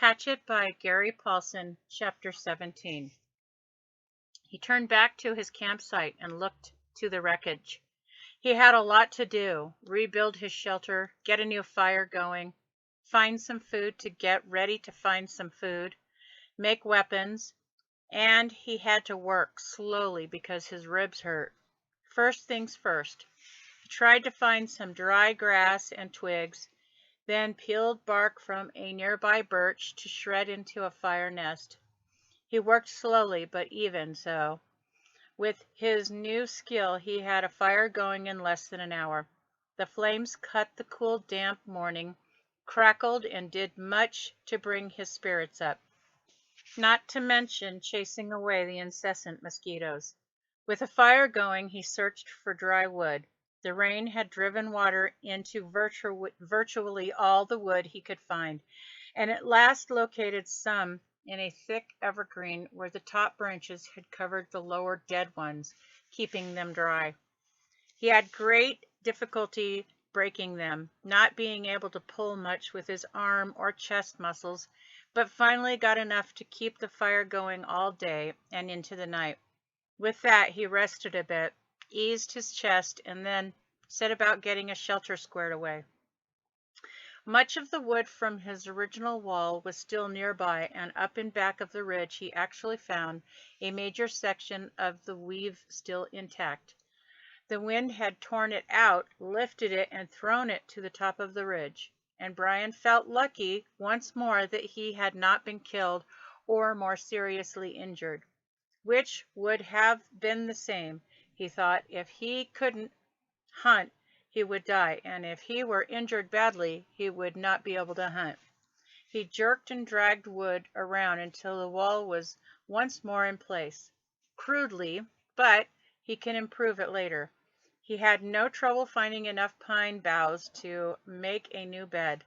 Hatchet by Gary Paulsen, Chapter 17. He turned back to his campsite and looked to the wreckage. He had a lot to do: rebuild his shelter, get a new fire going, find some food to get ready to find some food, make weapons, and he had to work slowly because his ribs hurt. First things first, he tried to find some dry grass and twigs, then peeled bark from a nearby birch to shred into a fire nest. He worked slowly, but even so. With his new skill, he had a fire going in less than an hour. The flames cut the cool, damp morning, crackled, and did much to bring his spirits up, not to mention chasing away the incessant mosquitoes. With a fire going, he searched for dry wood. The rain had driven water into virtually all the wood he could find, and at last located some in a thick evergreen where the top branches had covered the lower dead ones, keeping them dry. He had great difficulty breaking them, not being able to pull much with his arm or chest muscles, but finally got enough to keep the fire going all day and into the night. With that, he rested a bit, eased his chest, and then set about getting a shelter squared away. Much of the wood from his original wall was still nearby, and up in back of the ridge he actually found a major section of the weave still intact. The wind had torn it out, lifted it, and thrown it to the top of the ridge, and Brian felt lucky once more that he had not been killed or more seriously injured, which would have been the same, he thought. If he couldn't hunt, he would die, and if he were injured badly, he would not be able to hunt. He jerked and dragged wood around until the wall was once more in place. Crudely, but he can improve it later. He had no trouble finding enough pine boughs to make a new bed.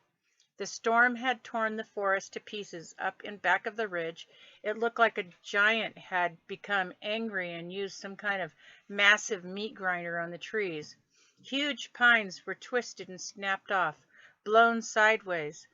The storm had torn the forest to pieces up in back of the ridge. It looked like a giant had become angry and used some kind of massive meat grinder on the trees. Huge pines were twisted and snapped off, blown sideways.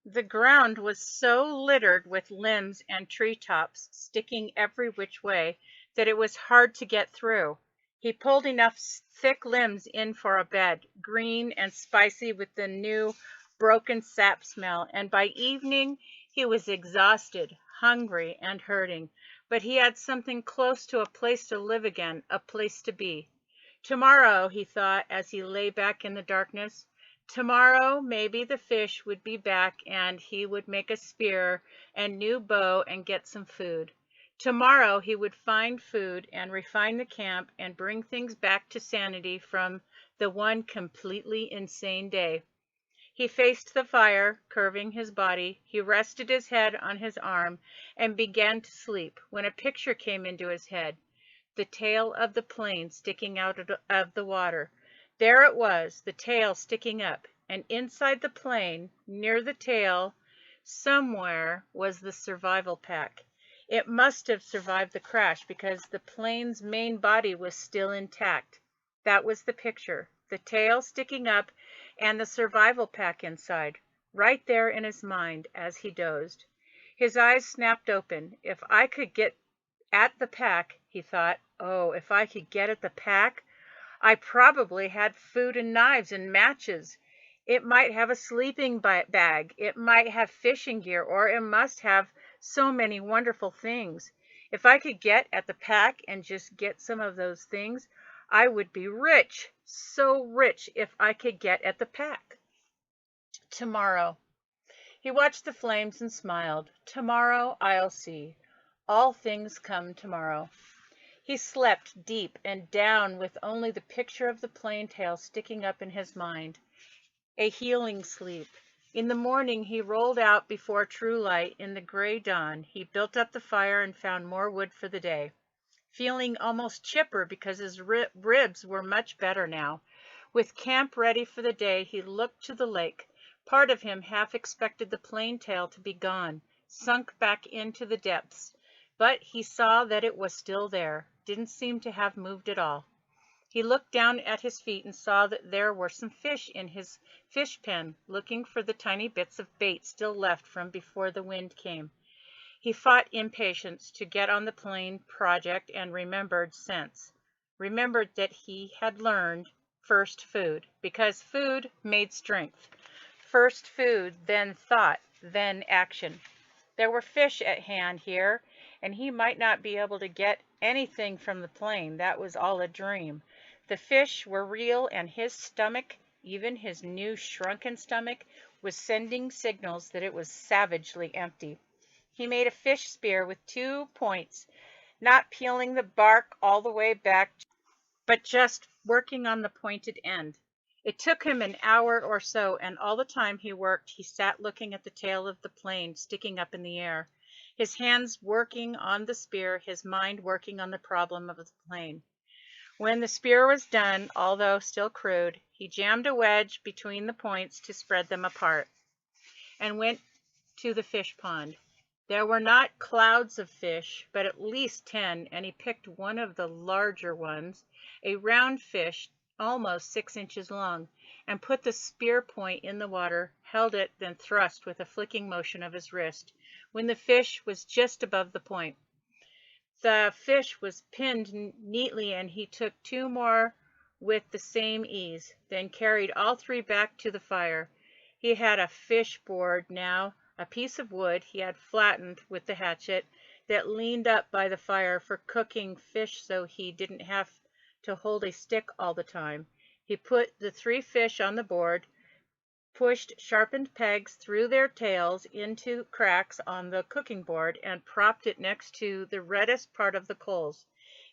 The ground was so littered with limbs and treetops sticking every which way that it was hard to get through. He pulled enough thick limbs in for a bed, green and spicy with the new broken sap smell, and by evening he was exhausted, hungry, and hurting, but he had something close to a place to live again, a place to be. Tomorrow, he thought as he lay back in the darkness, tomorrow maybe the fish would be back and he would make a spear and new bow and get some food. Tomorrow he would find food and refine the camp and bring things back to sanity from the one completely insane day. He faced the fire, curving his body. He rested his head on his arm and began to sleep when a picture came into his head, the tail of the plane sticking out of the water. There it was, the tail sticking up, and inside the plane, near the tail, somewhere was the survival pack. It must have survived the crash because the plane's main body was still intact. That was the picture, the tail sticking up and the survival pack inside, right there in his mind as he dozed. His eyes snapped open. If I could get at the pack, he thought. Oh, if I could get at the pack! I probably had food and knives and matches. It might have a sleeping bag. It might have fishing gear, or it must have so many wonderful things. If I could get at the pack and just get some of those things, I would be rich, so rich if I could get at the pack. Tomorrow. He watched the flames and smiled. Tomorrow I'll see. All things come tomorrow. He slept deep and down with only the picture of the plane tail sticking up in his mind. A healing sleep. In the morning he rolled out before true light in the gray dawn. He built up the fire and found more wood for the day, feeling almost chipper because his ribs were much better now. With camp ready for the day, he looked to the lake. Part of him half expected the plane tail to be gone, sunk back into the depths, but he saw that it was still there, didn't seem to have moved at all. He looked down at his feet and saw that there were some fish in his fish pen, looking for the tiny bits of bait still left from before the wind came. He fought impatience to get on the plane project and remembered sense. Remembered that he had learned first food, because food made strength. First food, then thought, then action. There were fish at hand here, and he might not be able to get anything from the plane. That was all a dream. The fish were real, and his stomach, even his new shrunken stomach, was sending signals that it was savagely empty. He made a fish spear with 2 points, not peeling the bark all the way back, but just working on the pointed end. It took him an hour or so, and all the time he worked, he sat looking at the tail of the plane sticking up in the air, his hands working on the spear, his mind working on the problem of the plane. When the spear was done, although still crude, he jammed a wedge between the points to spread them apart, and went to the fish pond. There were not clouds of fish, but at least 10, and he picked one of the larger ones, a round fish almost 6 inches long, and put the spear point in the water, held it, then thrust with a flicking motion of his wrist, when the fish was just above the point. The fish was pinned neatly, and he took 2 more with the same ease, then carried all 3 back to the fire. He had a fish board now, a piece of wood he had flattened with the hatchet, that leaned up by the fire for cooking fish so he didn't have to hold a stick all the time. He put the 3 fish on the board, pushed sharpened pegs through their tails into cracks on the cooking board, and propped it next to the reddest part of the coals.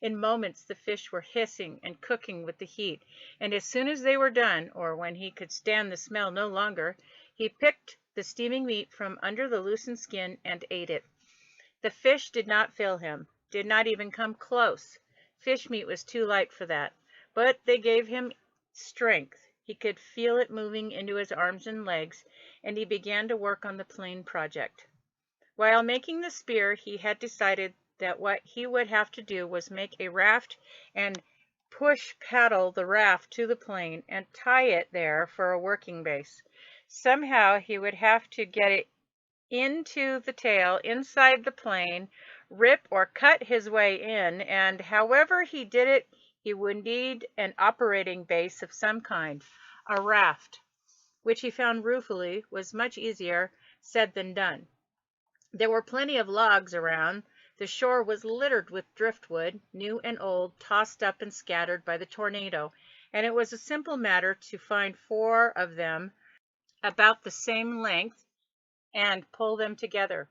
In moments the fish were hissing and cooking with the heat, and as soon as they were done, or when he could stand the smell no longer, he picked the steaming meat from under the loosened skin and ate it. The fish did not fill him, did not even come close. Fish meat was too light for that, but they gave him strength. He could feel it moving into his arms and legs, and he began to work on the plane project. While making the spear, he had decided that what he would have to do was make a raft and push paddle the raft to the plane and tie it there for a working base. Somehow he would have to get it into the tail inside the plane, rip or cut his way in, and however he did it, he would need an operating base of some kind, a raft, which he found ruefully was much easier said than done. There were plenty of logs around. The shore was littered with driftwood, new and old, tossed up and scattered by the tornado, and it was a simple matter to find 4 of them about the same length and pull them together.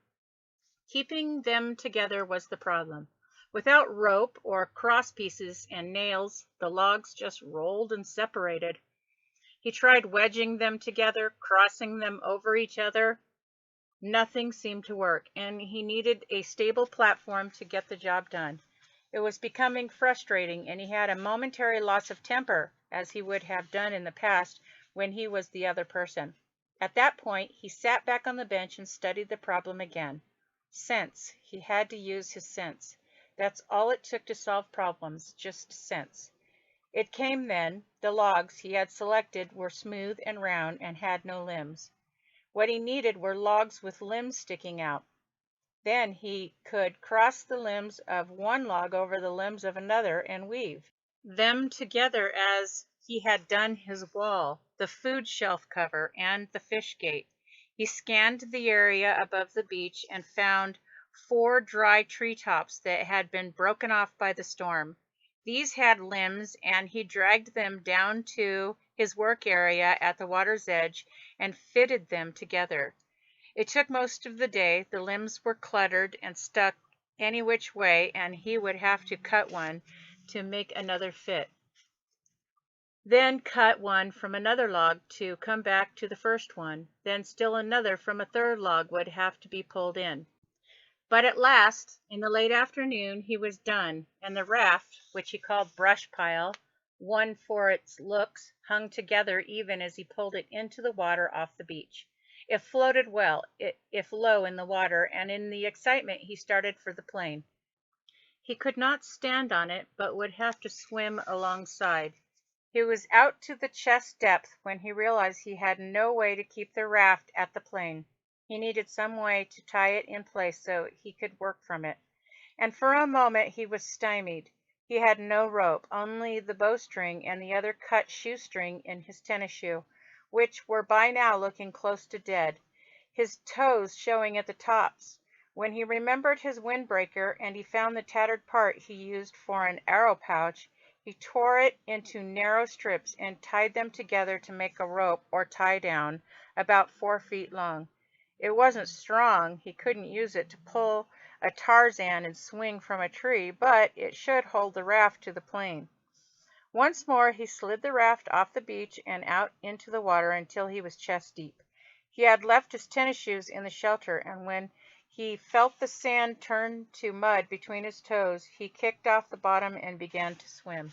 Keeping them together was the problem. Without rope or cross pieces and nails, the logs just rolled and separated. He tried wedging them together, crossing them over each other. Nothing seemed to work, and he needed a stable platform to get the job done. It was becoming frustrating, and he had a momentary loss of temper, as he would have done in the past when he was the other person. At that point, he sat back on the bench and studied the problem again. Sense. He had to use his sense. That's all it took to solve problems, just sense. It came then. The logs he had selected were smooth and round and had no limbs. What he needed were logs with limbs sticking out. Then he could cross the limbs of one log over the limbs of another and weave them together as he had done his wall, the food shelf cover, and the fish gate. He scanned the area above the beach and found 4 dry treetops that had been broken off by the storm. These had limbs, and he dragged them down to his work area at the water's edge and fitted them together. It took most of the day. The limbs were cluttered and stuck any which way, and he would have to cut one to make another fit. Then cut one from another log to come back to the first one. Then still another from a third log would have to be pulled in. But at last, in the late afternoon, he was done, and the raft, which he called Brush Pile, one for its looks, hung together even as he pulled it into the water off the beach. It floated well, if low in the water, and in the excitement he started for the plane. He could not stand on it, but would have to swim alongside. He was out to the chest depth when he realized he had no way to keep the raft at the plane. He needed some way to tie it in place so he could work from it. And for a moment he was stymied. He had no rope, only the bowstring and the other cut shoestring in his tennis shoe, which were by now looking close to dead, his toes showing at the tops. When he remembered his windbreaker and he found the tattered part he used for an arrow pouch, he tore it into narrow strips and tied them together to make a rope or tie down about 4 feet long. It wasn't strong. He couldn't use it to pull a Tarzan and swing from a tree, but it should hold the raft to the plane. Once more he slid the raft off the beach and out into the water until he was chest deep. He had left his tennis shoes in the shelter, and when he felt the sand turn to mud between his toes, he kicked off the bottom and began to swim.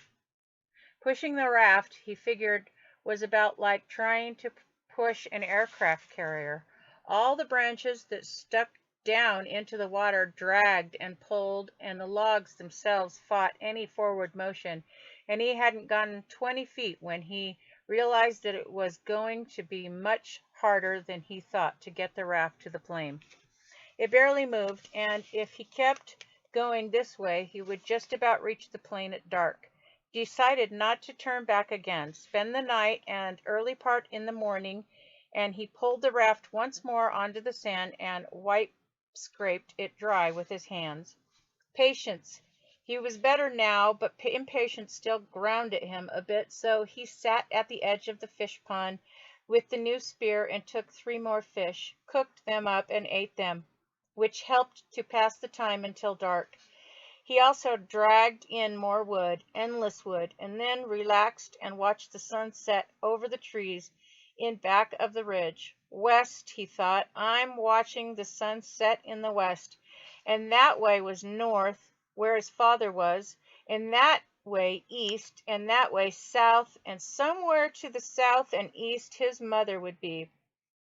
Pushing the raft, he figured, was about like trying to push an aircraft carrier. All the branches that stuck down into the water dragged and pulled, and the logs themselves fought any forward motion, and he hadn't gone 20 feet when he realized that it was going to be much harder than he thought to get the raft to the plane. It barely moved, and if he kept going this way, he would just about reach the plane at dark. He decided not to turn back again, spend the night and early part in the morning, and he pulled the raft once more onto the sand and scraped it dry with his hands. Patience. He was better now, but impatience still grounded him a bit, so he sat at the edge of the fish pond with the new spear and took 3 more fish, cooked them up and ate them, which helped to pass the time until dark. He also dragged in more wood, endless wood, and then relaxed and watched the sun set over the trees in back of the ridge. West, he thought. I'm watching the sun set in the west. And that way was north, where his father was, and that way east, and that way south, and somewhere to the south and east his mother would be.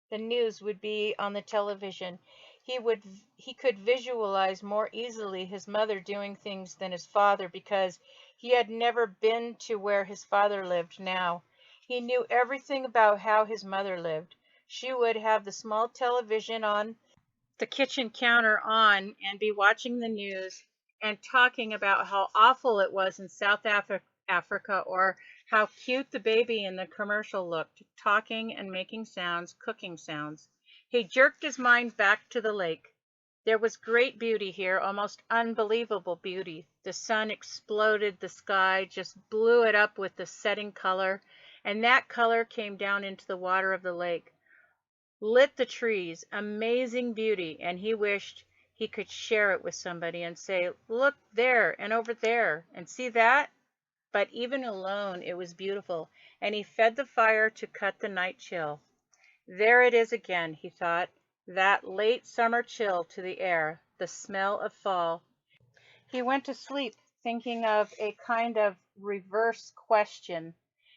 The news would be on the television. He could visualize more easily his mother doing things than his father because he had never been to where his father lived now. He knew everything about how his mother lived. She would have the small television on the kitchen counter on and be watching the news and talking about how awful it was in South Africa, or how cute the baby in the commercial looked, talking and making sounds, cooking sounds. He jerked his mind back to the lake. There was great beauty here, almost unbelievable beauty. The sun exploded the sky, just blew it up with the setting color, and that color came down into the water of the lake, lit the trees, amazing beauty, and he wished he could share it with somebody and say, look there and over there and see that. But even alone it was beautiful, and he fed the fire to cut the night chill. There it is again, he thought, that late summer chill to the air, the smell of fall. He went to sleep thinking of a kind of reverse question.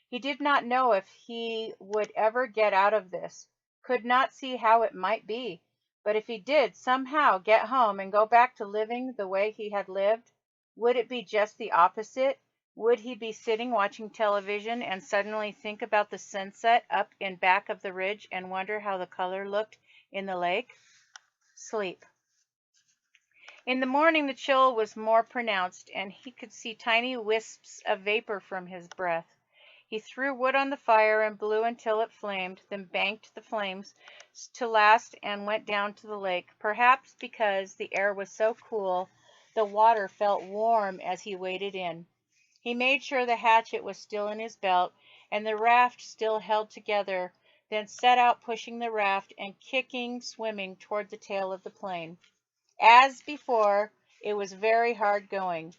He did not know if he would ever get out of this, could not see how it might be, but if he did somehow get home and go back to living the way he had lived, would it be just the opposite? Would he be sitting watching television and suddenly think about the sunset up in back of the ridge and wonder how the color looked in the lake? Sleep. In the morning the chill was more pronounced, and he could see tiny wisps of vapor from his breath. He threw wood on the fire and blew until it flamed, then banked the flames to last and went down to the lake. Perhaps because the air was so cool, the water felt warm as he waded in. He made sure the hatchet was still in his belt and the raft still held together, then set out pushing the raft and kicking, swimming toward the tail of the plane. As before, it was very hard going.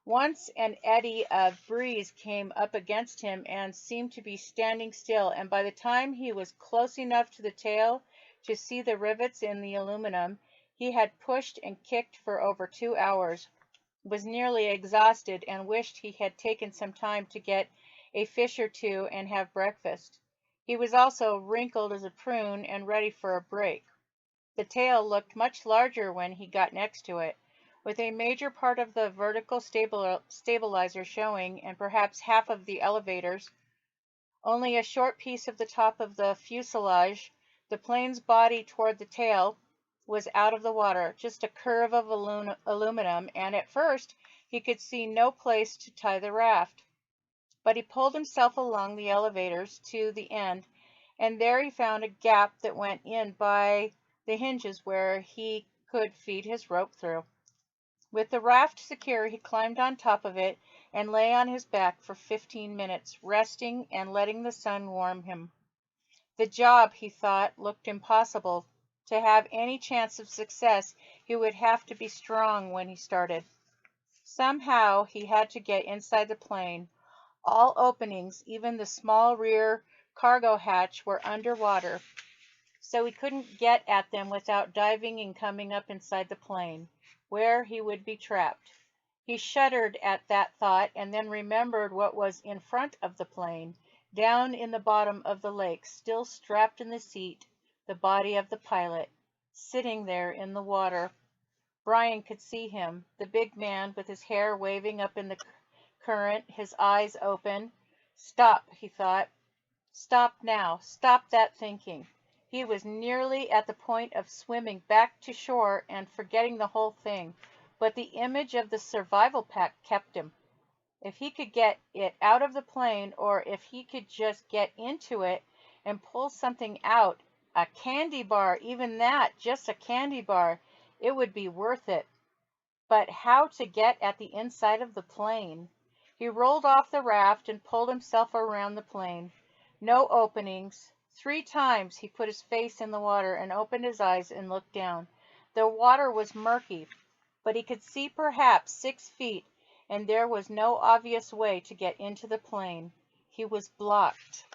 Once an eddy of breeze came up against him and seemed to be standing still, and by the time he was close enough to the tail to see the rivets in the aluminum, he had pushed and kicked for over 2 hours, was nearly exhausted, and wished he had taken some time to get a fish or two and have breakfast. He was also wrinkled as a prune and ready for a break. The tail looked much larger when he got next to it. with a major part of the vertical stabilizer showing and perhaps half of the elevators. Only a short piece of the top of the fuselage, the plane's body toward the tail, was out of the water, just a curve of aluminum, and at first he could see no place to tie the raft. But he pulled himself along the elevators to the end, and there he found a gap that went in by the hinges where he could feed his rope through. With the raft secure, he climbed on top of it and lay on his back for 15 minutes, resting and letting the sun warm him. The job, he thought, looked impossible. To have any chance of success, he would have to be strong when he started. Somehow, he had to get inside the plane. All openings, even the small rear cargo hatch, were underwater, so he couldn't get at them without diving and coming up inside the plane, where he would be trapped. He shuddered at that thought and then remembered what was in front of the plane, down in the bottom of the lake, still strapped in the seat, the body of the pilot, sitting there in the water. Brian could see him, the big man with his hair waving up in the current, his eyes open. Stop, he thought. Stop now. Stop that thinking. He was nearly at the point of swimming back to shore and forgetting the whole thing, but the image of the survival pack kept him. If he could get it out of the plane, or if he could just get into it and pull something out, a candy bar, even that, just a candy bar, it would be worth it. But how to get at the inside of the plane? He rolled off the raft and pulled himself around the plane. No openings. 3 times he put his face in the water and opened his eyes and looked down. The water was murky, but he could see perhaps 6 feet, and there was no obvious way to get into the plane. He was blocked.